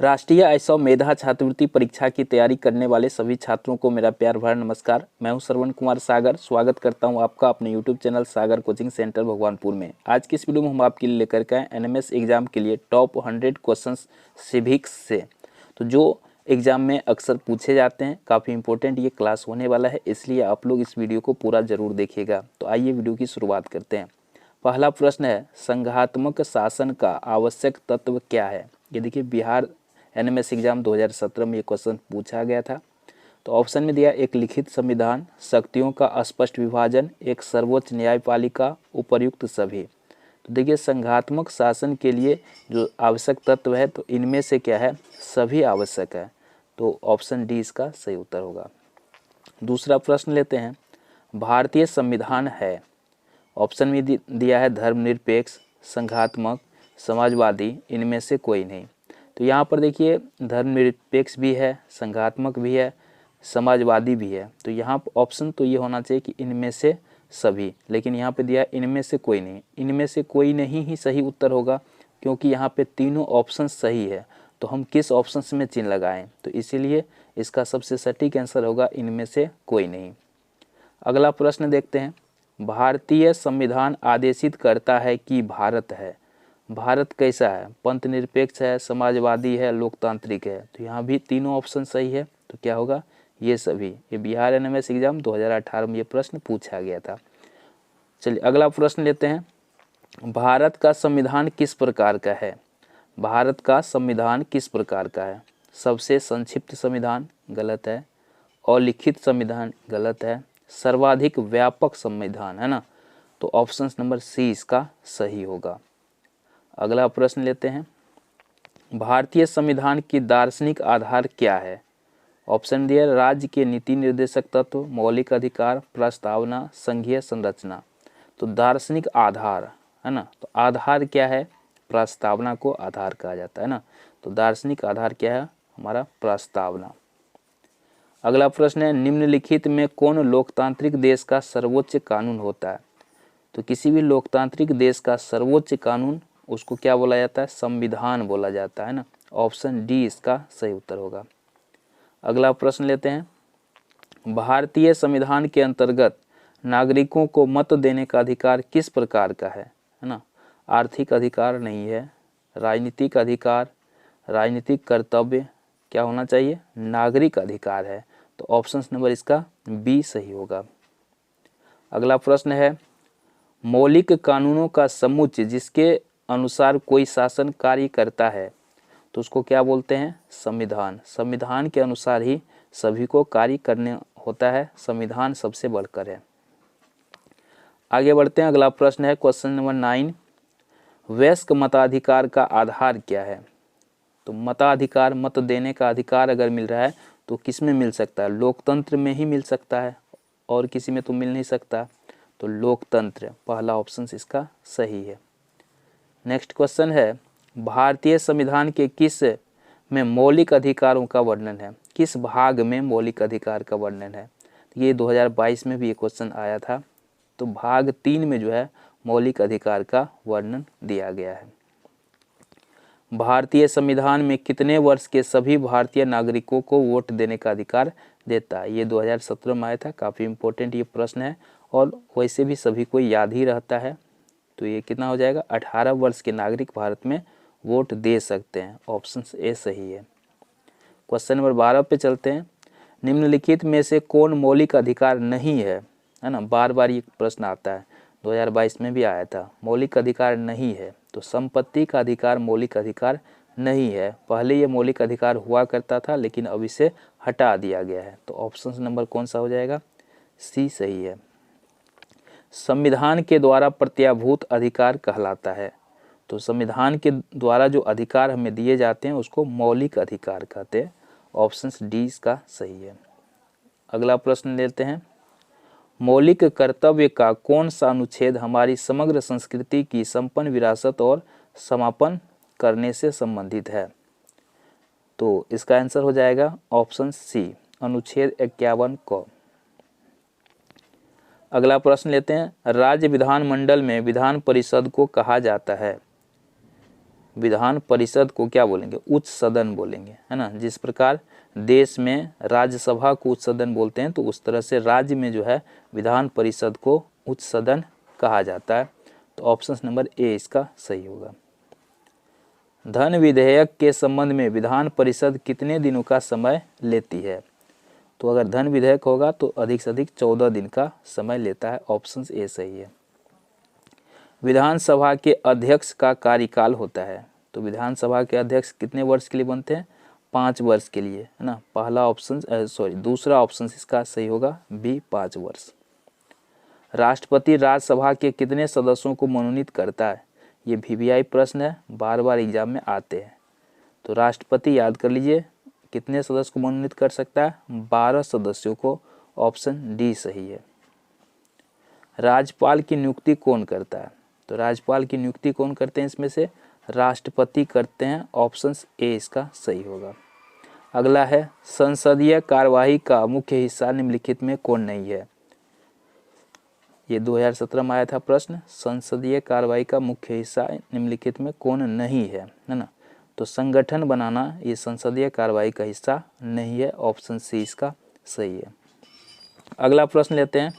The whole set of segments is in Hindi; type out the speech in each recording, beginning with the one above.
राष्ट्रीय आयसॉ मेधा छात्रवृत्ति परीक्षा की तैयारी करने वाले सभी छात्रों को मेरा प्यार भरा नमस्कार। मैं हूं श्रवण कुमार सागर। स्वागत करता हूं आपका अपने YouTube चैनल सागर कोचिंग सेंटर भगवानपुर में। आज की इस वीडियो में हम आपके लिए लेकर के आए एनएमएस एग्जाम के लिए टॉप 100 क्वेश्चंस सिविक्स से, तो जो एग्जाम में अक्सर पूछे जाते हैं। काफ़ी इंपॉर्टेंट ये क्लास होने वाला है, इसलिए आप लोग इस वीडियो को पूरा जरूर देखिएगा। तो आइए वीडियो की शुरुआत करते हैं। पहला प्रश्न है, संघात्मक शासन का आवश्यक तत्व क्या है। ये देखिए, बिहार एनएमएस एग्जाम 2017 में ये क्वेश्चन पूछा गया था। तो ऑप्शन में दिया एक लिखित संविधान, शक्तियों का स्पष्ट विभाजन, एक सर्वोच्च न्यायपालिका, उपर्युक्त सभी। तो देखिए, संघात्मक शासन के लिए जो आवश्यक तत्व है, तो इनमें से क्या है, सभी आवश्यक है। तो ऑप्शन डी इसका सही उत्तर होगा। दूसरा प्रश्न लेते हैं, भारतीय संविधान है। ऑप्शन में दिया है धर्मनिरपेक्ष, संघात्मक, समाजवादी, इनमें से कोई नहीं। तो यहाँ पर देखिए, धर्मनिरपेक्ष भी है, संघात्मक भी है, समाजवादी भी है। तो यहाँ ऑप्शन तो ये होना चाहिए कि इनमें से सभी, लेकिन यहाँ पे दिया इनमें से कोई नहीं। इनमें से कोई नहीं ही सही उत्तर होगा, क्योंकि यहाँ पे तीनों ऑप्शन सही है। तो हम किस ऑप्शन में चिन्ह लगाएं, तो इसीलिए इसका सबसे सटीक आंसर होगा इनमें से कोई नहीं। अगला प्रश्न देखते हैं, भारतीय संविधान आदेशित करता है कि भारत है। भारत कैसा है, पंथ निरपेक्ष है, समाजवादी है, लोकतांत्रिक है। तो यहाँ भी तीनों ऑप्शन सही है। तो क्या होगा, ये सभी। ये बिहार एनएमएस एग्जाम 2018 में ये प्रश्न पूछा गया था। चलिए अगला प्रश्न लेते हैं, भारत का संविधान किस प्रकार का है। भारत का संविधान किस प्रकार का है। सबसे संक्षिप्त संविधान गलत है, अलिखित संविधान गलत है, सर्वाधिक व्यापक संविधान है ना। तो ऑप्शन नंबर सी इसका सही होगा। अगला प्रश्न लेते हैं, भारतीय संविधान की दार्शनिक आधार क्या है। ऑप्शन दिया, राज्य के नीति निर्देशक तत्व, मौलिक अधिकार, प्रस्तावना, संघीय संरचना। तो दार्शनिक आधार है ना, तो आधार क्या है, प्रस्तावना को आधार कहा जाता है ना। तो दार्शनिक आधार क्या है हमारा, प्रस्तावना। अगला प्रश्न है, निम्नलिखित में कौन लोकतांत्रिक देश का सर्वोच्च कानून होता है। तो किसी भी लोकतांत्रिक देश का सर्वोच्च कानून, उसको क्या बोला जाता है, संविधान बोला जाता है ना। ऑप्शन डी इसका सही उत्तर होगा। अगला प्रश्न लेते हैं, भारतीय संविधान के अंतर्गत नागरिकों को मत देने का अधिकार किस प्रकार का है ना। आर्थिक अधिकार नहीं है, राजनीतिक अधिकार, राजनीतिक कर्तव्य, क्या होना चाहिए, नागरिक अधिकार है। तो ऑप्शन नंबर इसका बी सही होगा। अगला प्रश्न है, मौलिक कानूनों का समुच्चय जिसके अनुसार कोई शासन कार्य करता है, तो उसको क्या बोलते हैं, संविधान। संविधान के अनुसार ही सभी को कार्य करने होता है, संविधान सबसे बढ़कर है। आगे बढ़ते हैं। अगला प्रश्न है क्वेश्चन नंबर 9, वयस्क मताधिकार का आधार क्या है। तो मताधिकार, मत देने का अधिकार अगर मिल रहा है तो किस में मिल सकता है, लोकतंत्र में ही मिल सकता है, और किसी में तो मिल नहीं सकता। तो लोकतंत्र, पहला ऑप्शन इसका सही है। नेक्स्ट क्वेश्चन है, भारतीय संविधान के किस में मौलिक अधिकारों का वर्णन है। किस भाग में मौलिक अधिकार का वर्णन है। ये 2022 में भी ये क्वेश्चन आया था। तो भाग 3 में जो है मौलिक अधिकार का वर्णन दिया गया है। भारतीय संविधान में कितने वर्ष के सभी भारतीय नागरिकों को वोट देने का अधिकार देता है। ये 2017 में आया था। काफ़ी इंपॉर्टेंट ये प्रश्न है, और वैसे भी सभी को याद ही रहता है। तो ये कितना हो जाएगा, 18 वर्ष के नागरिक भारत में वोट दे सकते हैं। ऑप्शन ए सही है। क्वेश्चन नंबर 12 पे चलते हैं, निम्नलिखित में से कौन मौलिक अधिकार नहीं है ना। बार बार ये प्रश्न आता है, 2022 में भी आया था। मौलिक अधिकार नहीं है, तो संपत्ति का अधिकार मौलिक अधिकार नहीं है। पहले ये मौलिक अधिकार हुआ करता था, लेकिन अब इसे हटा दिया गया है। तो ऑप्शन नंबर कौन सा हो जाएगा, सी सही है। संविधान के द्वारा प्रत्याभूत अधिकार कहलाता है। तो संविधान के द्वारा जो अधिकार हमें दिए जाते हैं उसको मौलिक अधिकार कहते हैं। ऑप्शन डी इसका सही है। अगला प्रश्न लेते हैं, मौलिक कर्तव्य का कौन सा अनुच्छेद हमारी समग्र संस्कृति की संपन्न विरासत और समापन करने से संबंधित है। तो इसका आंसर हो जाएगा ऑप्शन सी, अनुच्छेद 51 को। अगला प्रश्न लेते हैं, राज्य विधानमंडल में विधान परिषद को कहा जाता है। विधान परिषद को क्या बोलेंगे, उच्च सदन बोलेंगे, है ना। जिस प्रकार देश में राज्यसभा को उच्च सदन बोलते हैं, तो उस तरह से राज्य में जो है विधान परिषद को उच्च सदन कहा जाता है। तो ऑप्शन नंबर ए इसका सही होगा। धन विधेयक के संबंध में विधान परिषद कितने दिनों का समय लेती है? तो अगर धन विधेयक होगा तो अधिक से अधिक 14 दिन का समय लेता है। ऑप्शन ए सही है। विधानसभा के अध्यक्ष का कार्यकाल होता है, तो विधानसभा के अध्यक्ष कितने वर्ष के लिए बनते हैं? 5 वर्ष के लिए, है ना। दूसरा ऑप्शन इसका सही होगा बी, 5 वर्ष। राष्ट्रपति राज्यसभा के कितने सदस्यों को मनोनीत करता है? ये वीवीआई प्रश्न है, बार बार एग्जाम में आते हैं। तो राष्ट्रपति याद कर लीजिए कितने सदस्य को मनोनीत कर सकता है? 12 सदस्यों को। ऑप्शन डी सही है। राज्यपाल की नियुक्ति कौन करता है? तो राज्यपाल की नियुक्ति कौन करते हैं? इसमें से राष्ट्रपति करते हैं। ऑप्शन ए इसका सही होगा। अगला है संसदीय कार्यवाही का मुख्य हिस्सा निम्नलिखित में कौन नहीं है? ये 2017 में आया था प्रश्न, संसदीय कार्यवाही का मुख्य हिस्सा निम्नलिखित में कौन नहीं है ना। तो संगठन बनाना ये संसदीय कार्यवाही का हिस्सा नहीं है। ऑप्शन सी इसका सही है। अगला प्रश्न लेते हैं,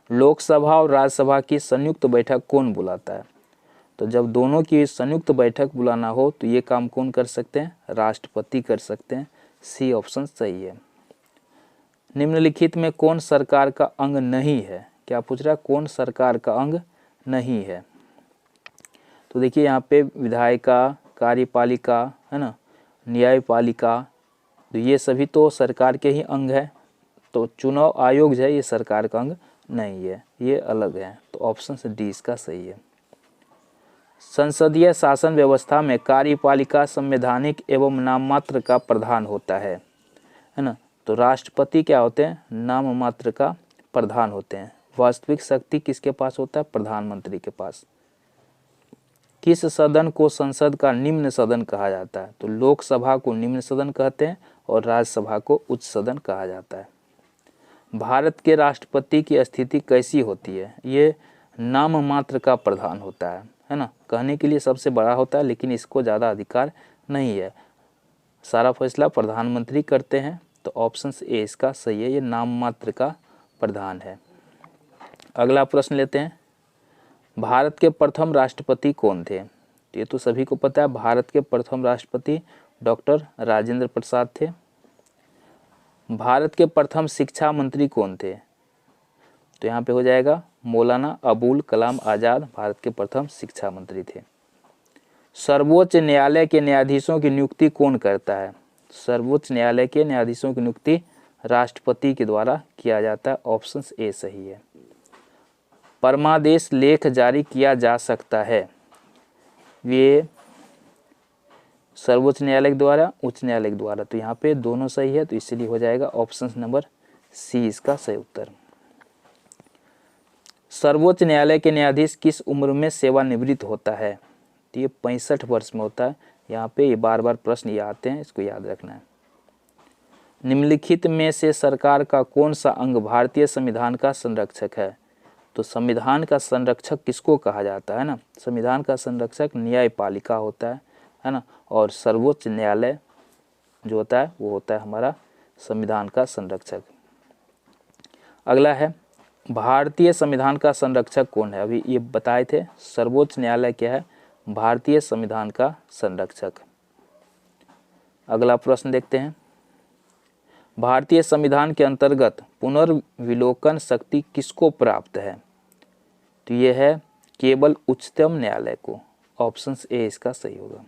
लोकसभा और राज्यसभा की संयुक्त बैठक कौन बुलाता है? तो जब दोनों की संयुक्त बैठक बुलाना हो तो ये काम कौन कर सकते हैं? राष्ट्रपति कर सकते हैं। सी ऑप्शन सही है। निम्नलिखित में कौन सरकार का अंग नहीं है? क्या पूछ रहा है? कौन सरकार का अंग नहीं है? तो देखिए यहाँ पे विधायिका, कार्यपालिका, है ना, न्यायपालिका, तो ये सभी तो सरकार के ही अंग है। तो चुनाव आयोग जो है ये सरकार का अंग नहीं है, ये अलग है। तो ऑप्शन डी इसका सही है। संसदीय शासन व्यवस्था में कार्यपालिका संवैधानिक एवं नाममात्र का प्रधान होता है ना। तो राष्ट्रपति क्या होते हैं? नाम मात्र का प्रधान होते हैं। वास्तविक शक्ति किसके पास होता है? प्रधानमंत्री के पास। किस सदन को संसद का निम्न सदन कहा जाता है? तो लोकसभा को निम्न सदन कहते हैं और राज्यसभा को उच्च सदन कहा जाता है। भारत के राष्ट्रपति की स्थिति कैसी होती है? ये नाम मात्र का प्रधान होता है ना। कहने के लिए सबसे बड़ा होता है, लेकिन इसको ज़्यादा अधिकार नहीं है। सारा फैसला प्रधानमंत्री करते हैं। तो ऑप्शन ए इसका सही है, ये नाम मात्र का प्रधान है। अगला प्रश्न लेते हैं, भारत के प्रथम राष्ट्रपति कौन थे? ये तो सभी को पता है, भारत के प्रथम राष्ट्रपति डॉक्टर राजेंद्र प्रसाद थे। भारत के प्रथम शिक्षा मंत्री कौन थे? तो यहाँ पे हो जाएगा मौलाना अबुल कलाम आज़ाद भारत के प्रथम शिक्षा मंत्री थे। सर्वोच्च न्यायालय के न्यायाधीशों की नियुक्ति कौन करता है? सर्वोच्च न्यायालय के न्यायाधीशों की नियुक्ति राष्ट्रपति के द्वारा किया जाता है। ऑप्शन ए सही है। परमादेश लेख जारी किया जा सकता है, ये सर्वोच्च न्यायालय के द्वारा, उच्च न्यायालय के द्वारा। तो यहाँ पे दोनों सही है, तो इसलिए हो जाएगा ऑप्शन नंबर सी इसका सही उत्तर। सर्वोच्च न्यायालय के न्यायाधीश किस उम्र में सेवानिवृत्त होता है? तो ये 65 वर्ष में होता है। यहाँ पे ये बार बार प्रश्न ये आते हैं, इसको याद रखना है। निम्नलिखित में से सरकार का कौन सा अंग भारतीय संविधान का संरक्षक है? तो संविधान का संरक्षक किसको कहा जाता है ना? संविधान का संरक्षक न्यायपालिका होता है ना। और सर्वोच्च न्यायालय जो होता है वो होता है हमारा संविधान का संरक्षक। अगला है, भारतीय संविधान का संरक्षक कौन है? अभी ये बताए थे, सर्वोच्च न्यायालय क्या है? भारतीय संविधान का संरक्षक। अगला प्रश्न देखते हैं, भारतीय संविधान के अंतर्गत पुनर्विलोकन शक्ति किसको प्राप्त है? तो ये है केवल उच्चतम न्यायालय को। ऑप्शन ए इसका सही होगा।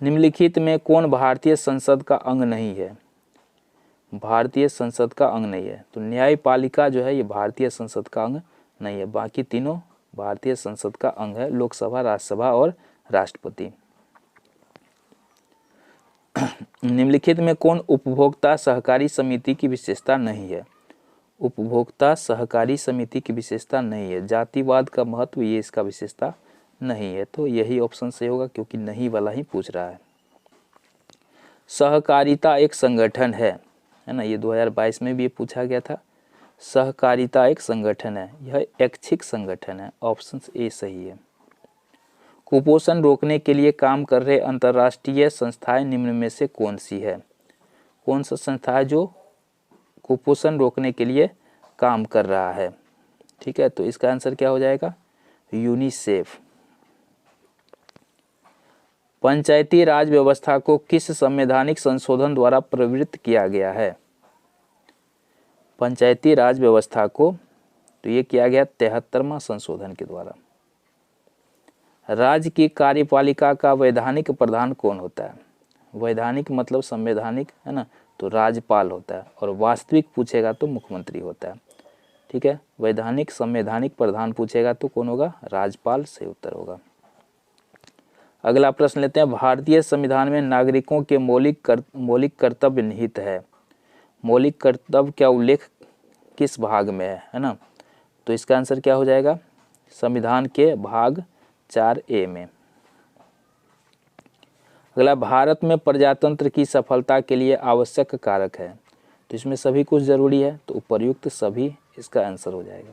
निम्नलिखित में कौन भारतीय संसद का अंग नहीं है? भारतीय संसद का अंग नहीं है, तो न्यायपालिका जो है ये भारतीय संसद का अंग नहीं है। बाकी तीनों भारतीय संसद का अंग है, लोकसभा, राज्यसभा और राष्ट्रपति। निम्नलिखित में कौन उपभोक्ता सहकारी समिति की विशेषता नहीं है? उपभोक्ता सहकारी समिति की विशेषता नहीं है। जातिवाद का महत्व ये इसका विशेषता नहीं है, तो यही ऑप्शन सही होगा, क्योंकि नहीं वाला ही पूछ रहा है। सहकारिता एक संगठन है ना, ये 2022 में भी ये पूछा गया था। सहकारिता एक संगठन है, यह ऐच्छिक संगठन है। ऑप्शन ए सही है। कुपोषण रोकने के लिए काम कर रहे अंतर्राष्ट्रीय संस्थाएं निम्न में से कौन सी है? कौन सा संस्था है जो कुपोषण रोकने के लिए काम कर रहा है? ठीक है, तो इसका आंसर क्या हो जाएगा? यूनिसेफ। पंचायती राज व्यवस्था को किस संवैधानिक संशोधन द्वारा प्रवृत्त किया गया है? पंचायती राज व्यवस्था को तो ये किया गया 73वां संशोधन के द्वारा। राज्य की कार्यपालिका का वैधानिक प्रधान कौन होता है? वैधानिक मतलब संवैधानिक है ना, तो राज्यपाल होता है, और वास्तविक पूछेगा तो मुख्यमंत्री होता है। ठीक है, वैधानिक संवैधानिक प्रधान पूछेगा तो कौन होगा? राज्यपाल सही उत्तर होगा। अगला प्रश्न लेते हैं, भारतीय संविधान में नागरिकों के मौलिक कर्तव्य निहित है। मौलिक कर्तव्य का उल्लेख किस भाग में है ना? तो इसका आंसर क्या हो जाएगा? संविधान के भाग 4A में। अगला, भारत में प्रजातंत्र की सफलता के लिए आवश्यक कारक है। तो इसमें सभी कुछ जरूरी है, तो उपर्युक्त सभी इसका आंसर हो जाएगा।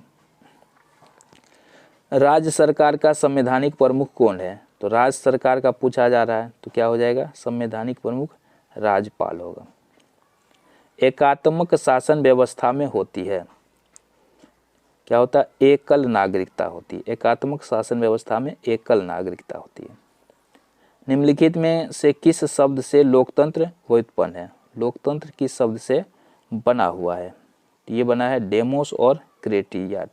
राज्य सरकार का संवैधानिक प्रमुख कौन है? तो राज्य सरकार का पूछा जा रहा है, तो क्या हो जाएगा? संवैधानिक प्रमुख राज्यपाल होगा। एकात्मक शासन व्यवस्था में होती है, क्या होता है? एकल नागरिकता होती है। एकात्मक शासन व्यवस्था में एकल नागरिकता होती है। निम्नलिखित में से किस शब्द से लोकतंत्र व्युत्पन्न है? लोकतंत्र किस शब्द से बना हुआ है? ये बना है डेमोस और क्रेटिया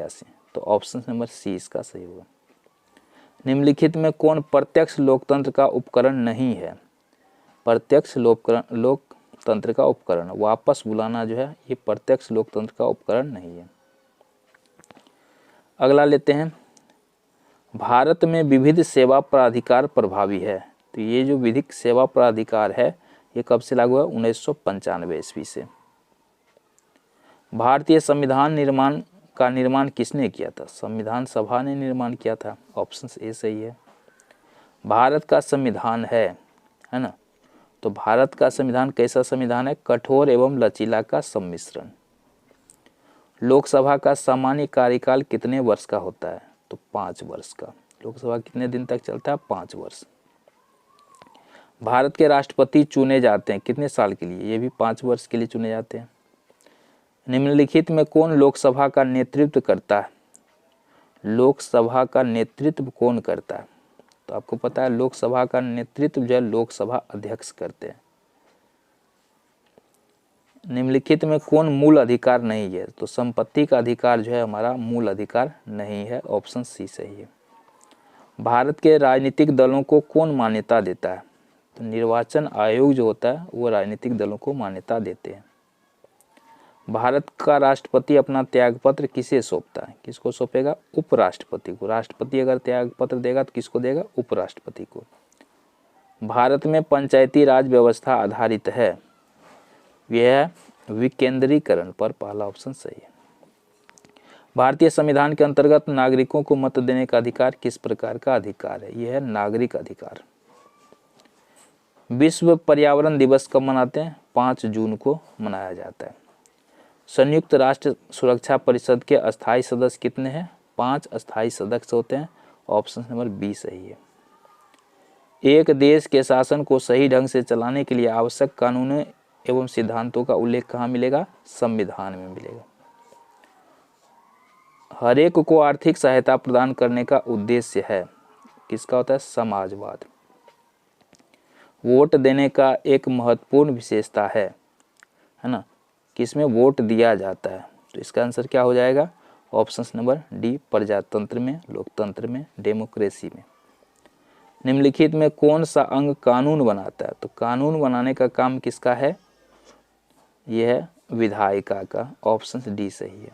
से। तो ऑप्शन नंबर सी इसका सही होगा। निम्नलिखित में कौन प्रत्यक्ष लोकतंत्र का उपकरण नहीं है? प्रत्यक्ष लोकतंत्र का उपकरण वापस बुलाना जो है, ये प्रत्यक्ष लोकतंत्र का उपकरण नहीं है। अगला लेते हैं, भारत में विविध सेवा प्राधिकार प्रभावी है। तो ये जो विधिक सेवा प्राधिकार है, ये कब से लागू है? 1995 ईस्वी से। भारतीय संविधान निर्माण किसने किया था? संविधान सभा ने निर्माण किया था। ऑप्शन ए सही है। भारत का संविधान है ना, तो भारत का संविधान कैसा संविधान है? कठोर एवं लचीला का सम्मिश्रण। लोकसभा का सामान्य कार्यकाल कितने वर्ष का होता है? तो 5 वर्ष का। लोकसभा कितने दिन तक चलता है? 5 वर्ष। भारत के राष्ट्रपति चुने जाते हैं कितने साल के लिए? ये भी 5 वर्ष के लिए चुने जाते हैं। निम्नलिखित में कौन लोकसभा का नेतृत्व करता है? लोकसभा का नेतृत्व कौन करता है? तो आपको पता है लोकसभा का नेतृत्व जो है लोकसभा अध्यक्ष करते हैं। निम्नलिखित में कौन मूल अधिकार नहीं है? तो संपत्ति का अधिकार जो है हमारा मूल अधिकार नहीं है। ऑप्शन सी सही है। भारत के राजनीतिक दलों को कौन मान्यता देता है? तो निर्वाचन आयोग जो होता है वो राजनीतिक दलों को मान्यता देते हैं। भारत का राष्ट्रपति अपना त्यागपत्र किसे सौंपता है? किसको सौंपेगा? उपराष्ट्रपति को। राष्ट्रपति अगर त्यागपत्र देगा तो किसको देगा? उपराष्ट्रपति को। भारत में पंचायती राज व्यवस्था आधारित है, यह विकेंद्रीकरण पर। पहला ऑप्शन सही है। भारतीय संविधान के अंतर्गत नागरिकों को मत देने का अधिकार किस प्रकार का अधिकार है? यह है नागरिक अधिकार। विश्व पर्यावरण दिवस कब मनाते हैं? 5 जून को मनाया जाता है। संयुक्त राष्ट्र सुरक्षा परिषद के अस्थायी सदस्य कितने हैं? 5 अस्थायी सदस्य होते हैं। ऑप्शन नंबर बी सही है। एक देश के शासन को सही ढंग से चलाने के लिए आवश्यक कानूनों एवं सिद्धांतों का उल्लेख कहाँ मिलेगा? संविधान में मिलेगा। हर एक को आर्थिक सहायता प्रदान करने का उद्देश्य है, किसका होता है? समाजवाद। वोट देने का एक महत्वपूर्ण विशेषता है ना, किसमें वोट दिया जाता है? तो इसका आंसर क्या हो जाएगा? ऑप्शन नंबर डी, प्रजातंत्र में, लोकतंत्र में, डेमोक्रेसी में। निम्नलिखित में कौन सा अंग कानून बनाता है? तो कानून बनाने का काम किसका है? यह है विधायिका का। ऑप्शन डी सही है।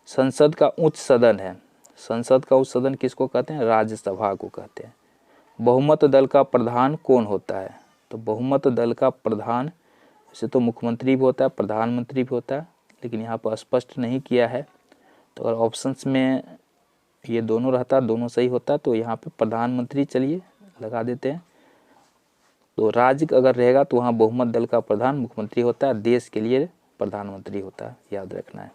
संसद का उच्च सदन है। संसद का उच्च सदन किसको कहते हैं? राज्यसभा को कहते हैं। बहुमत दल का प्रधान कौन होता है? तो बहुमत दल का प्रधान वैसे तो मुख्यमंत्री भी होता है, प्रधानमंत्री भी होता है, लेकिन यहाँ पर स्पष्ट नहीं किया है। तो अगर ऑप्शंस में ये दोनों रहता, दोनों सही होता, तो यहाँ पे प्रधानमंत्री चलिए लगा देते हैं। तो राज्य अगर रहेगा तो वहाँ बहुमत दल का प्रधान मुख्यमंत्री होता है, देश के लिए प्रधानमंत्री होता है, याद रखना है।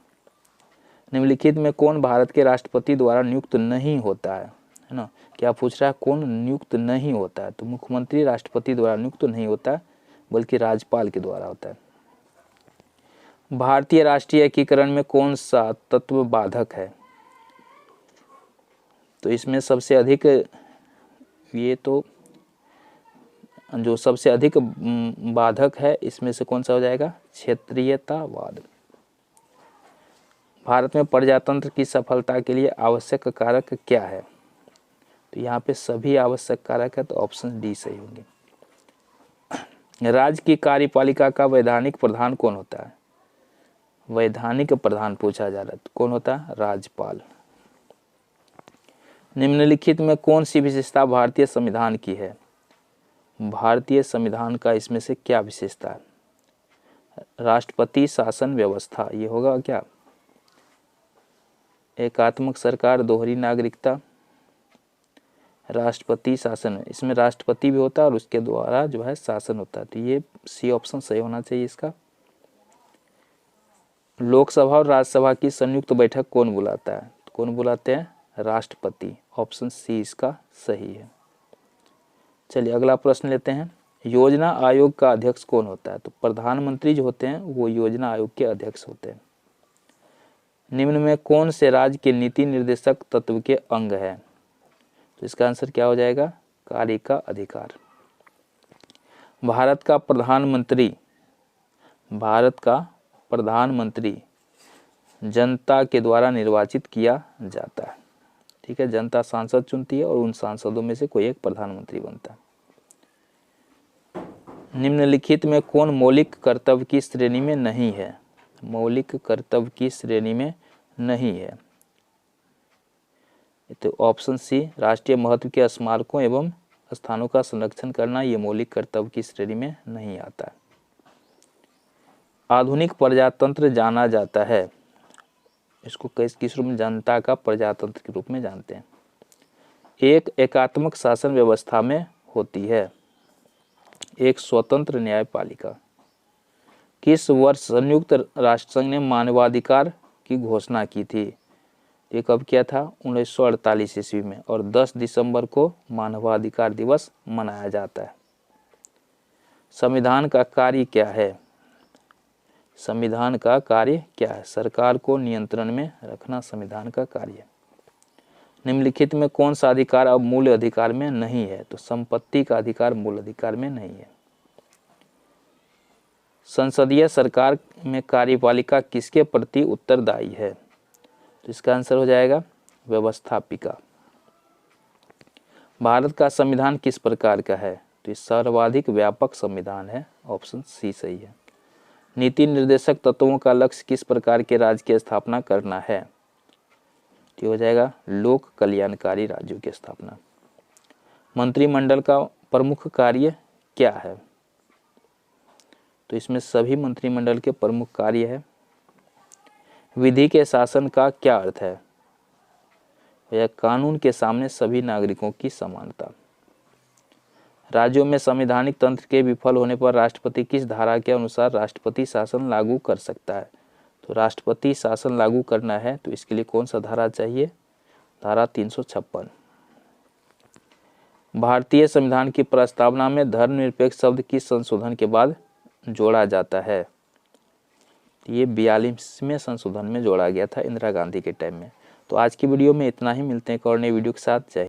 निम्नलिखित में कौन भारत के राष्ट्रपति द्वारा नियुक्त नहीं होता है ना। क्या पूछ रहा है, कौन नियुक्त नहीं होता है? तो मुख्यमंत्री राष्ट्रपति द्वारा नियुक्त नहीं होता है, बल्कि राज्यपाल के द्वारा होता है। भारतीय राष्ट्रीय एकीकरण में कौन सा तत्व बाधक है? तो इसमें सबसे अधिक जो सबसे अधिक बाधक है इसमें से कौन सा हो जाएगा? क्षेत्रीयतावाद। भारत में प्रजातंत्र की सफलता के लिए आवश्यक कारक क्या है? तो यहाँ पे सभी आवश्यक कारक है, तो ऑप्शन डी सही होंगे। राज्य की कार्यपालिका का वैधानिक प्रधान कौन होता है? वैधानिक प्रधान पूछा जा रहा है, तो कौन होता है? राज्यपाल। निम्नलिखित में कौन सी विशेषता भारतीय संविधान की है? भारतीय संविधान का इसमें से क्या विशेषता है? राष्ट्रपति शासन व्यवस्था, ये होगा क्या? एकात्मक सरकार, दोहरी नागरिकता, राष्ट्रपति शासन, इसमें राष्ट्रपति भी होता है और उसके द्वारा जो है शासन होता है, तो ये सी ऑप्शन सही होना चाहिए इसका। लोकसभा और राज्यसभा की संयुक्त बैठक कौन बुलाता है? तो कौन बुलाते हैं? राष्ट्रपति। ऑप्शन सी इसका सही है। चलिए अगला प्रश्न लेते हैं। योजना आयोग का अध्यक्ष कौन होता है? तो प्रधानमंत्री जो होते हैं वो योजना आयोग के अध्यक्ष होते हैं। निम्न में कौन से राज्य के नीति निर्देशक तत्व के अंग है? तो इसका आंसर क्या हो जाएगा? कार्य का अधिकार। भारत का प्रधानमंत्री जनता के द्वारा निर्वाचित किया जाता है। ठीक है, जनता सांसद चुनती है और उन सांसदों में से कोई एक प्रधानमंत्री बनता है। निम्नलिखित में कौन मौलिक कर्तव्य की श्रेणी में नहीं है? मौलिक कर्तव्य की श्रेणी में नहीं है, तो ऑप्शन सी राष्ट्रीय महत्व के स्मारकों एवं स्थानों का संरक्षण करना, ये मौलिक कर्तव्य की श्रेणी में नहीं आता है। आधुनिक प्रजातंत्र जाना जाता है, इसको किस रूप में? जनता का प्रजातंत्र के रूप में जानते हैं। एक एकात्मक शासन व्यवस्था में होती है एक स्वतंत्र न्यायपालिका। किस वर्ष संयुक्त राष्ट्र संघ ने मानवाधिकार की घोषणा की थी? ये कब किया था? 1948 ईस्वी में, और 10 दिसंबर को मानवाधिकार दिवस मनाया जाता है। संविधान का कार्य क्या है? संविधान का कार्य क्या है? सरकार को नियंत्रण में रखना संविधान का कार्य है। निम्नलिखित में कौन सा अधिकार अब मूल अधिकार में नहीं है? तो संपत्ति का अधिकार मूल अधिकार में नहीं है। संसदीय सरकार में कार्यपालिका किसके प्रति उत्तरदायी है? तो इसका आंसर हो जाएगा व्यवस्थापिका। भारत का संविधान किस प्रकार का है? तो ये सर्वाधिक व्यापक संविधान है, ऑप्शन सी सही है। नीति निर्देशक तत्वों का लक्ष्य किस प्रकार के राज्य की स्थापना करना है? तो हो जाएगा लोक कल्याणकारी राज्यों की स्थापना। मंत्रिमंडल का प्रमुख कार्य क्या है? तो इसमें सभी मंत्रिमंडल के प्रमुख कार्य है। विधि के शासन का क्या अर्थ है? यह कानून के सामने सभी नागरिकों की समानता। राज्यों में संवैधानिक तंत्र के विफल होने पर राष्ट्रपति किस धारा के अनुसार राष्ट्रपति शासन लागू कर सकता है? तो राष्ट्रपति शासन लागू करना है तो इसके लिए कौन सा धारा चाहिए? धारा 356। भारतीय संविधान की प्रस्तावना में धर्मनिरपेक्ष शब्द किस संशोधन के बाद जोड़ा जाता है? ये 42वें संशोधन में जोड़ा गया था इंदिरा गांधी के टाइम में। तो आज की वीडियो में इतना ही, मिलते हैं एक और नई वीडियो के साथ। जय